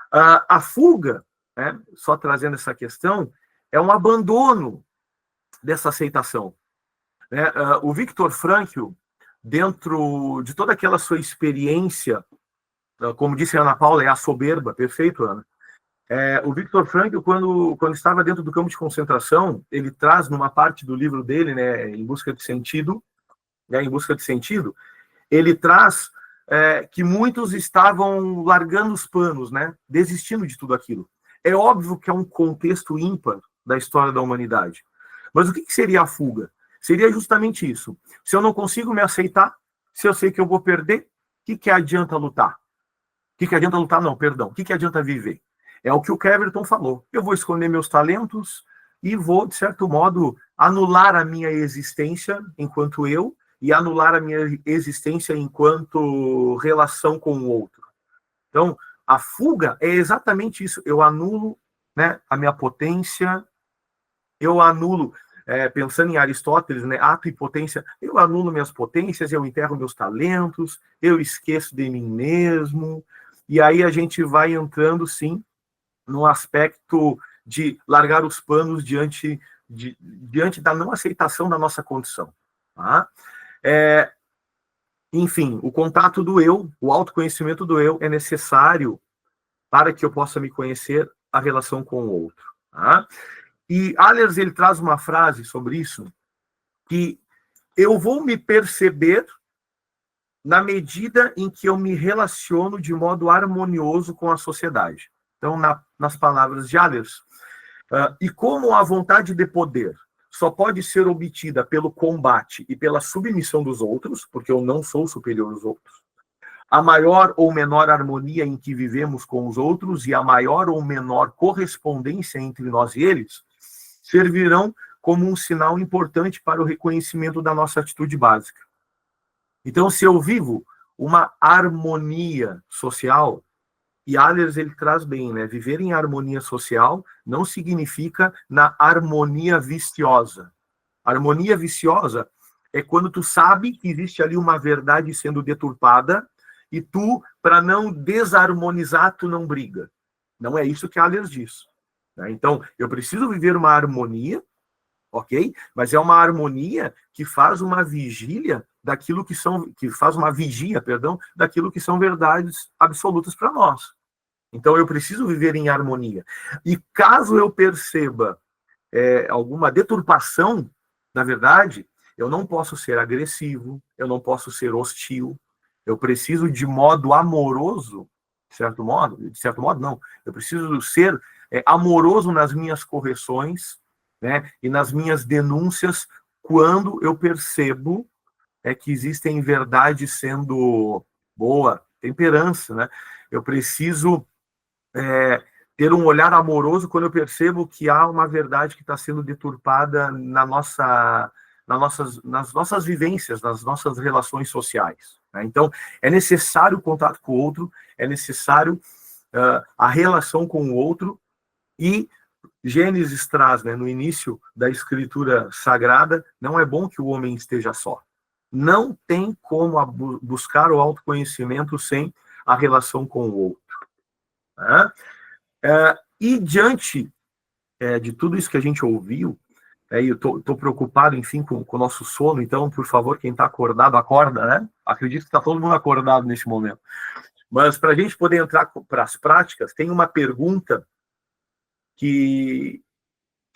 A fuga, né, só trazendo essa questão, é um abandono dessa aceitação. O Viktor Frankl, dentro de toda aquela sua experiência, como disse a Ana Paula, é a soberba, perfeito, Ana? O Viktor Frankl, quando estava dentro do campo de concentração, ele traz numa parte do livro dele, né, Em Busca de Sentido, ele traz que muitos estavam largando os panos, né, desistindo de tudo aquilo. É óbvio que é um contexto ímpar da história da humanidade. Mas o que seria a fuga? Seria justamente isso. Se eu não consigo me aceitar, se eu sei que eu vou perder, o que adianta lutar? O que adianta lutar? Não, perdão. O que adianta viver? É o que o Keverton falou. Eu vou esconder meus talentos e vou, de certo modo, anular a minha existência enquanto eu e anular a minha existência enquanto relação com o outro. Então, a fuga é exatamente isso. Eu anulo, né, a minha potência, eu anulo, pensando em Aristóteles, né, ato e potência, eu anulo minhas potências, eu enterro meus talentos, eu esqueço de mim mesmo, e aí a gente vai entrando, sim, no aspecto de largar os panos diante da não aceitação da nossa condição. Tá? Enfim, o contato do eu, o autoconhecimento do eu é necessário para que eu possa me conhecer a relação com o outro. Tá? E Allers, ele traz uma frase sobre isso, que eu vou me perceber na medida em que eu me relaciono de modo harmonioso com a sociedade. Então, nas palavras de Allers, e como a vontade de poder só pode ser obtida pelo combate e pela submissão dos outros, porque eu não sou superior aos outros, a maior ou menor harmonia em que vivemos com os outros e a maior ou menor correspondência entre nós e eles servirão como um sinal importante para o reconhecimento da nossa atitude básica. Então, se eu vivo uma harmonia social, e Allers, ele traz bem, né? Viver em harmonia social não significa na harmonia viciosa. Harmonia viciosa é quando tu sabe que existe ali uma verdade sendo deturpada e tu, para não desarmonizar, tu não briga. Não é isso que Allers diz. Né? Então, eu preciso viver uma harmonia, ok? Mas é uma harmonia que faz uma vigília daquilo daquilo que são verdades absolutas para nós. Então eu preciso viver em harmonia. E caso eu perceba alguma deturpação da verdade, Eu não posso ser agressivo, eu não posso ser hostil, eu preciso de modo amoroso, de certo modo não, eu preciso ser amoroso nas minhas correções, né, e nas minhas denúncias, quando eu percebo que existem verdades sendo boa, temperança, né? Eu preciso ter um olhar amoroso quando eu percebo que há uma verdade que está sendo deturpada nas nossas vivências, nas nossas relações sociais, né? Então, é necessário o contato com o outro, é necessário a relação com o outro, e Gênesis traz, né, no início da escritura sagrada, não é bom que o homem esteja só. Não tem como buscar o autoconhecimento sem a relação com o outro, né? E diante de tudo isso que a gente ouviu, e eu estou preocupado, enfim, com o nosso sono, então, por favor, quem está acordado, acorda, né? Acredito que está todo mundo acordado nesse momento. Mas, para a gente poder entrar para as práticas, tem uma pergunta que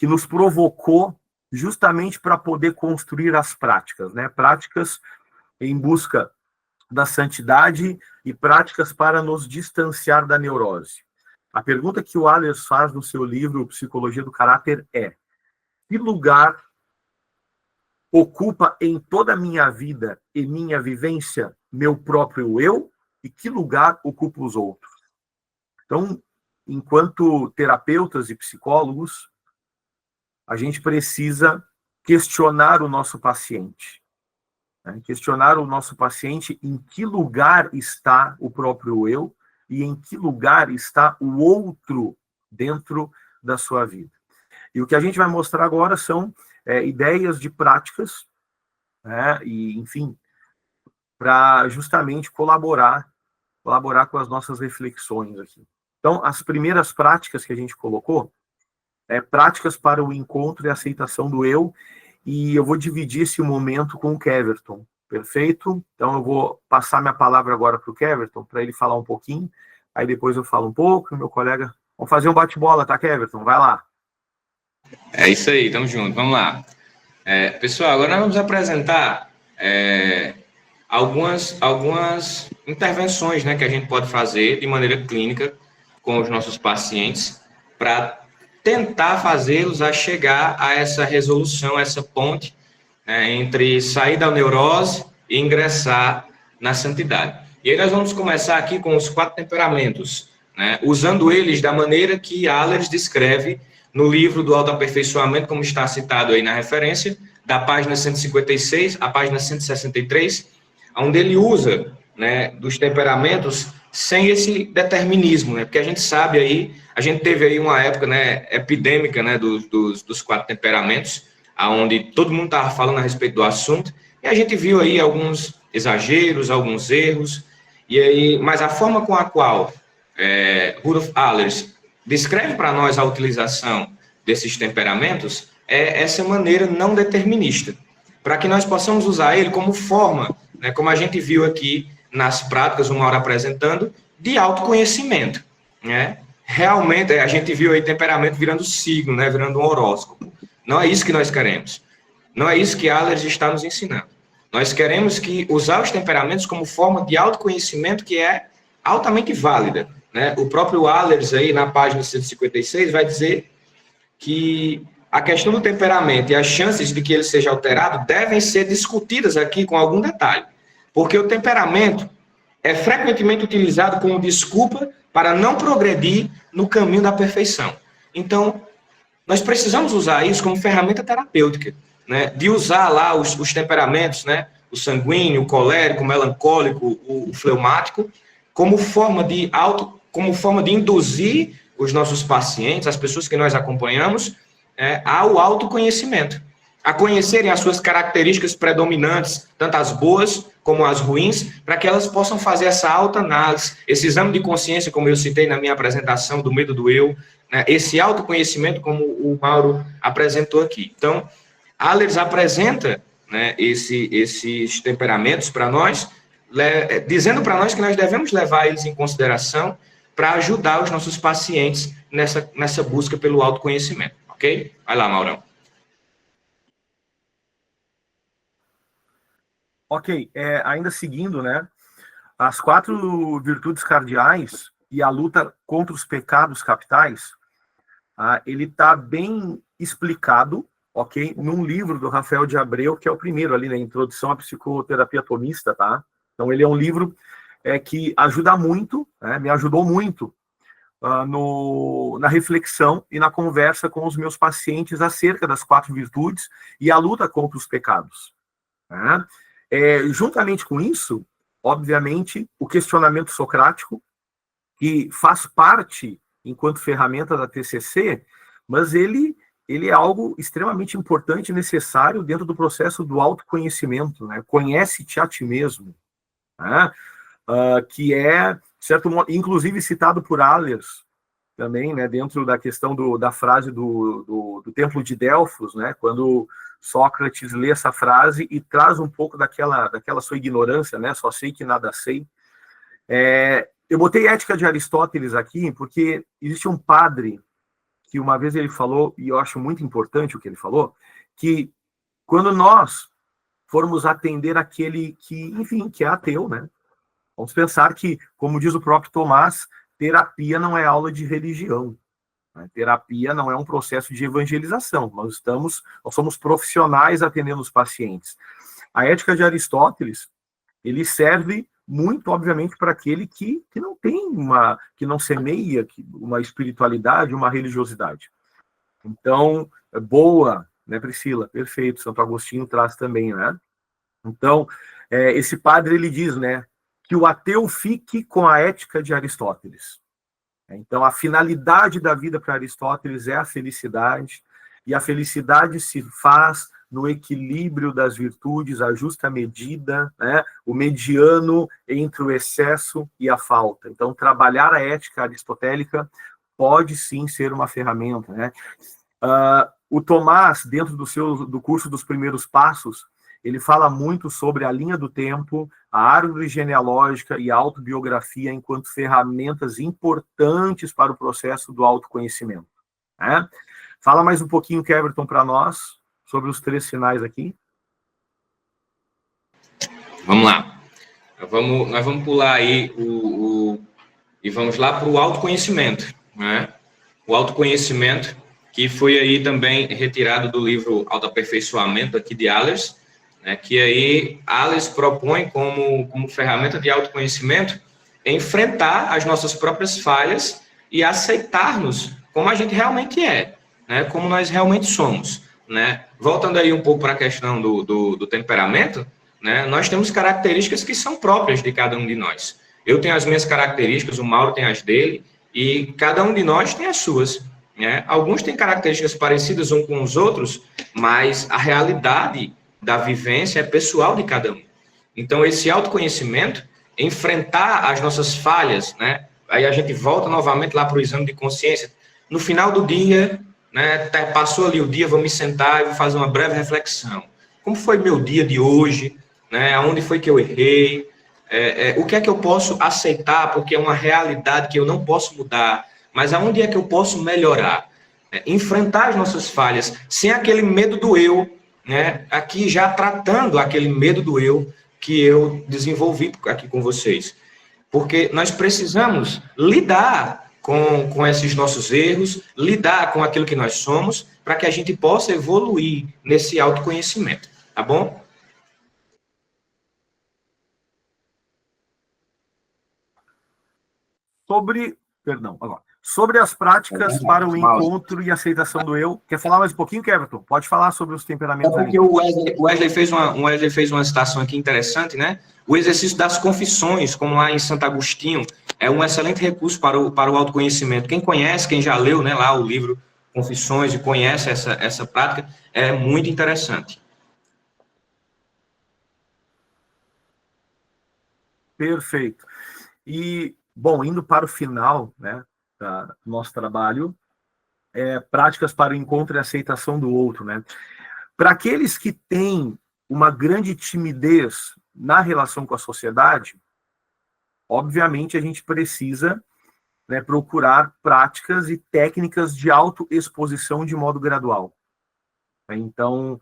nos provocou justamente para poder construir as práticas, né? Práticas em busca da santidade e práticas para nos distanciar da neurose. A pergunta que o Allers faz no seu livro Psicologia do Caráter é: que lugar ocupa em toda a minha vida e minha vivência meu próprio eu, e que lugar ocupa os outros? Então, enquanto terapeutas e psicólogos, a gente precisa questionar o nosso paciente, né? Questionar o nosso paciente em que lugar está o próprio eu e em que lugar está o outro dentro da sua vida. E o que a gente vai mostrar agora são ideias de práticas, né? E, enfim, para justamente colaborar com as nossas reflexões aqui. Então, as primeiras práticas que a gente colocou práticas para o encontro e aceitação do eu, e eu vou dividir esse momento com o Keverton, perfeito? Então eu vou passar minha palavra agora para o Keverton, para ele falar um pouquinho, aí depois eu falo um pouco, meu colega... Vamos fazer um bate-bola, tá, Keverton? Vai lá. É isso aí, tamo junto, vamos lá. Pessoal, agora nós vamos apresentar algumas intervenções, né, que a gente pode fazer de maneira clínica com os nossos pacientes para tentar fazê-los a chegar a essa resolução, essa ponte, né, entre sair da neurose e ingressar na santidade. E aí nós vamos começar aqui com os 4 temperamentos, né, usando eles da maneira que Allers descreve no livro do Autoaperfeiçoamento, como está citado aí na referência, da página 156 à página 163, onde ele usa, né, dos temperamentos sem esse determinismo, né? Porque a gente sabe aí, a gente teve aí uma época, né, epidêmica, né, dos 4 temperamentos, onde todo mundo estava falando a respeito do assunto, e a gente viu aí alguns exageros, alguns erros, e aí, mas a forma com a qual Rudolf Allers descreve para nós a utilização desses temperamentos é essa maneira não determinista, para que nós possamos usar ele como forma, né, como a gente viu aqui nas práticas, uma hora apresentando, de autoconhecimento, né? Realmente, a gente viu aí temperamento virando signo, né, virando um horóscopo. Não é isso que nós queremos. Não é isso que Allers está nos ensinando. Nós queremos usar os temperamentos como forma de autoconhecimento que é altamente válida, né? O próprio Allers aí, na página 156, vai dizer que a questão do temperamento e as chances de que ele seja alterado devem ser discutidas aqui com algum detalhe. Porque o temperamento é frequentemente utilizado como desculpa para não progredir no caminho da perfeição. Então, nós precisamos usar isso como ferramenta terapêutica, né? De usar lá os temperamentos, né? O sanguíneo, o colérico, o melancólico, o fleumático, como forma de induzir os nossos pacientes, as pessoas que nós acompanhamos, ao autoconhecimento, a conhecerem as suas características predominantes, tanto as boas como as ruins, para que elas possam fazer essa autoanálise, esse exame de consciência, como eu citei na minha apresentação, do medo do eu, né, esse autoconhecimento, como o Mauro apresentou aqui. Então, Allers apresenta, né, esses temperamentos para nós, dizendo para nós que nós devemos levar eles em consideração para ajudar os nossos pacientes nessa busca pelo autoconhecimento, ok? Vai lá, Maurão. Ok, ainda seguindo, né? As 4 virtudes cardeais e a luta contra os pecados capitais, ele está bem explicado, ok? Num livro do Rafael de Abreu, que é o primeiro ali, né? Introdução à Psicoterapia Tomista, tá? Então, ele é um livro que ajuda muito, né? Me ajudou muito na reflexão e na conversa com os meus pacientes acerca das 4 virtudes e a luta contra os pecados. Né? Juntamente com isso, obviamente, o questionamento socrático, que faz parte, enquanto ferramenta da TCC, mas ele é algo extremamente importante e necessário dentro do processo do autoconhecimento, né? Conhece-te a ti mesmo, né? Que é, certo, inclusive citado por Allers também, né? Dentro da questão da frase do Templo de Delfos, né? Quando Sócrates lê essa frase e traz um pouco daquela sua ignorância, né? Só sei que nada sei. Eu botei Ética de Aristóteles aqui porque existe um padre que uma vez ele falou, e eu acho muito importante o que ele falou, que quando nós formos atender aquele que, enfim, que é ateu, né? Vamos pensar que, como diz o próprio Tomás, terapia não é aula de religião. Né? Terapia não é um processo de evangelização. Nós somos profissionais atendendo os pacientes. A Ética de Aristóteles, ele serve muito, obviamente, para aquele que não tem que não semeia uma espiritualidade, uma religiosidade. Então, boa, né, Priscila? Perfeito, Santo Agostinho traz também, né? Então, esse padre, ele diz, né, que o ateu fique com a Ética de Aristóteles. Então, a finalidade da vida para Aristóteles é a felicidade, e a felicidade se faz no equilíbrio das virtudes, a justa medida, né? O mediano entre o excesso e a falta. Então, trabalhar a ética aristotélica pode sim ser uma ferramenta, né? O Tomás, dentro do curso dos primeiros passos, ele fala muito sobre a linha do tempo, a árvore genealógica e a autobiografia enquanto ferramentas importantes para o processo do autoconhecimento. Né? Fala mais um pouquinho, Keverton, para nós, sobre os 3 sinais aqui. Vamos lá. Nós vamos pular aí e vamos lá para o autoconhecimento. Né? O autoconhecimento, que foi aí também retirado do livro Autoaperfeiçoamento, aqui de Allers, né? Que aí Allers propõe como ferramenta de autoconhecimento enfrentar as nossas próprias falhas e aceitar-nos como a gente realmente é, né? Como nós realmente somos. Né? Voltando aí um pouco para a questão do temperamento, né? Nós temos características que são próprias de cada um de nós. Eu tenho as minhas características, o Mauro tem as dele, e cada um de nós tem as suas. Né? Alguns têm características parecidas uns com os outros, mas a realidade da vivência é pessoal de cada um. Então, esse autoconhecimento, enfrentar as nossas falhas, né? Aí a gente volta novamente lá para o exame de consciência. No final do dia, né, passou ali o dia, vou me sentar e vou fazer uma breve reflexão. Como foi meu dia de hoje? Né? Aonde foi que eu errei? O que é que eu posso aceitar, porque é uma realidade que eu não posso mudar, mas aonde é que eu posso melhorar? Enfrentar as nossas falhas, sem aquele medo do eu, né? Aqui já tratando aquele medo do eu que eu desenvolvi aqui com vocês. Porque nós precisamos lidar com esses nossos erros, lidar com aquilo que nós somos, para que a gente possa evoluir nesse autoconhecimento, tá bom? Sobre as práticas para o encontro e aceitação do eu. Quer falar mais um pouquinho, Keverton? Pode falar sobre os temperamentos. Porque o Wesley fez uma citação aqui interessante, né? O exercício das confissões, como lá em Santo Agostinho, é um excelente recurso para o autoconhecimento. Quem conhece, quem já leu, né, lá o livro Confissões e conhece essa prática, é muito interessante. Perfeito. E, bom, indo para o final, né, do nosso trabalho, práticas para o encontro e aceitação do outro, né? Para aqueles que têm uma grande timidez na relação com a sociedade, obviamente a gente precisa, né, procurar práticas e técnicas de autoexposição de modo gradual. Então,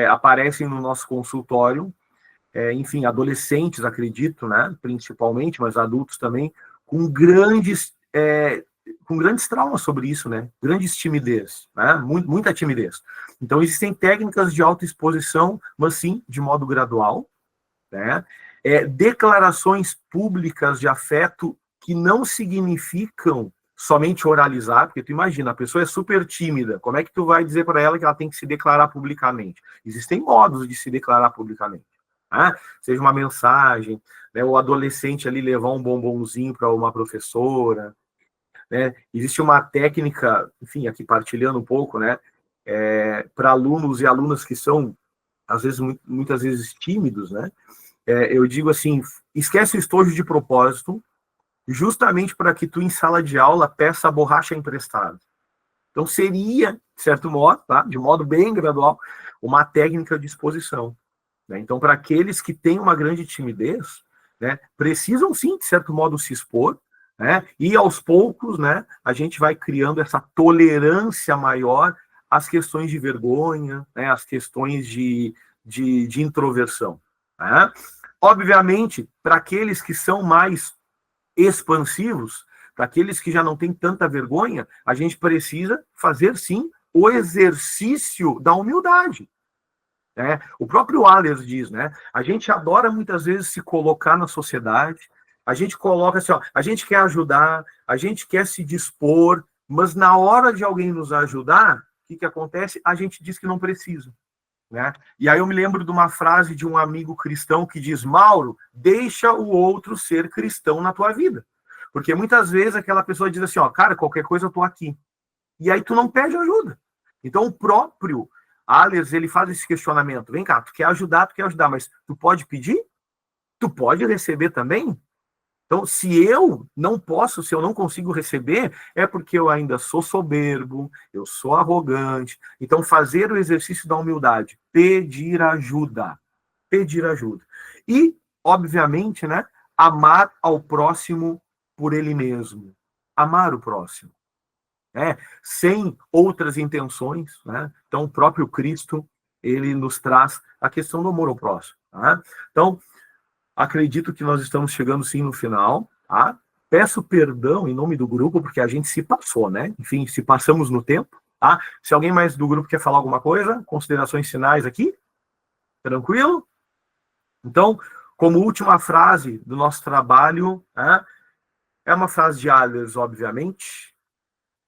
aparecem no nosso consultório enfim, adolescentes, acredito, né, principalmente, mas adultos também, com grandes traumas sobre isso, né, grandes timidez, né, muita timidez. Então, existem técnicas de autoexposição, mas sim, de modo gradual, né, declarações públicas de afeto que não significam somente oralizar, porque tu imagina, a pessoa é super tímida, como é que tu vai dizer para ela que ela tem que se declarar publicamente? Existem modos de se declarar publicamente, né? Seja uma mensagem, né, o adolescente ali levar um bombonzinho para uma professora, né? Existe uma técnica, enfim, aqui partilhando um pouco, né, para alunos e alunas que são, às vezes, muitas vezes tímidos, né? Eu digo assim, esquece o estojo de propósito, justamente para que tu, em sala de aula, peça a borracha emprestada. Então, seria, de certo modo, tá? De modo bem gradual, uma técnica de exposição, né? Então, para aqueles que têm uma grande timidez, né, precisam, sim, de certo modo, se expor, né? E, aos poucos, né, a gente vai criando essa tolerância maior às questões de vergonha, né, às questões de introversão, né? Obviamente, para aqueles que são mais expansivos, para aqueles que já não têm tanta vergonha, a gente precisa fazer, sim, o exercício da humildade, né? O próprio Allers diz, né? A gente adora muitas vezes se colocar na sociedade, a gente coloca assim, ó, a gente quer ajudar, a gente quer se dispor, mas na hora de alguém nos ajudar, o que acontece? A gente diz que não precisa, né? E aí eu me lembro de uma frase de um amigo cristão que diz: Mauro, deixa o outro ser cristão na tua vida. Porque muitas vezes aquela pessoa diz assim, ó, cara, qualquer coisa eu tô aqui. E aí tu não pede ajuda. Então o próprio Allers, ele faz esse questionamento. Vem cá, tu quer ajudar, mas tu pode pedir? Tu pode receber também? Então, se eu não posso, se eu não consigo receber, é porque eu ainda sou soberbo, eu sou arrogante. Então, fazer o exercício da humildade, pedir ajuda. Pedir ajuda. E, obviamente, né, amar ao próximo por ele mesmo. Amar o próximo, né, sem outras intenções, né? Então, o próprio Cristo, ele nos traz a questão do amor ao próximo, né? Então, acredito que nós estamos chegando, sim, no final, tá? Peço perdão em nome do grupo, porque a gente se passou, né? Enfim, se passamos no tempo, tá? Se alguém mais do grupo quer falar alguma coisa, considerações finais aqui? Tranquilo? Então, como última frase do nosso trabalho, né, é uma frase de Allers, obviamente.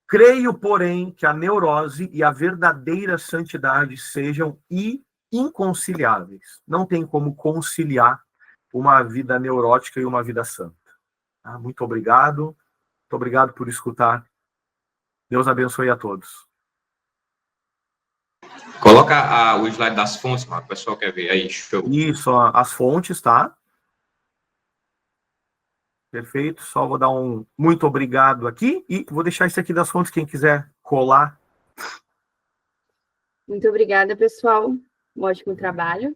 Creio, porém, que a neurose e a verdadeira santidade sejam inconciliáveis. Não tem como conciliar uma vida neurótica e uma vida santa. Muito obrigado. Muito obrigado por escutar. Deus abençoe a todos. Coloca o slide das fontes, Marco, o pessoal quer ver aí. Show. Isso, as fontes, tá? Perfeito. Só vou dar um muito obrigado aqui e vou deixar isso aqui das fontes, quem quiser colar. Muito obrigada, pessoal. Um ótimo trabalho.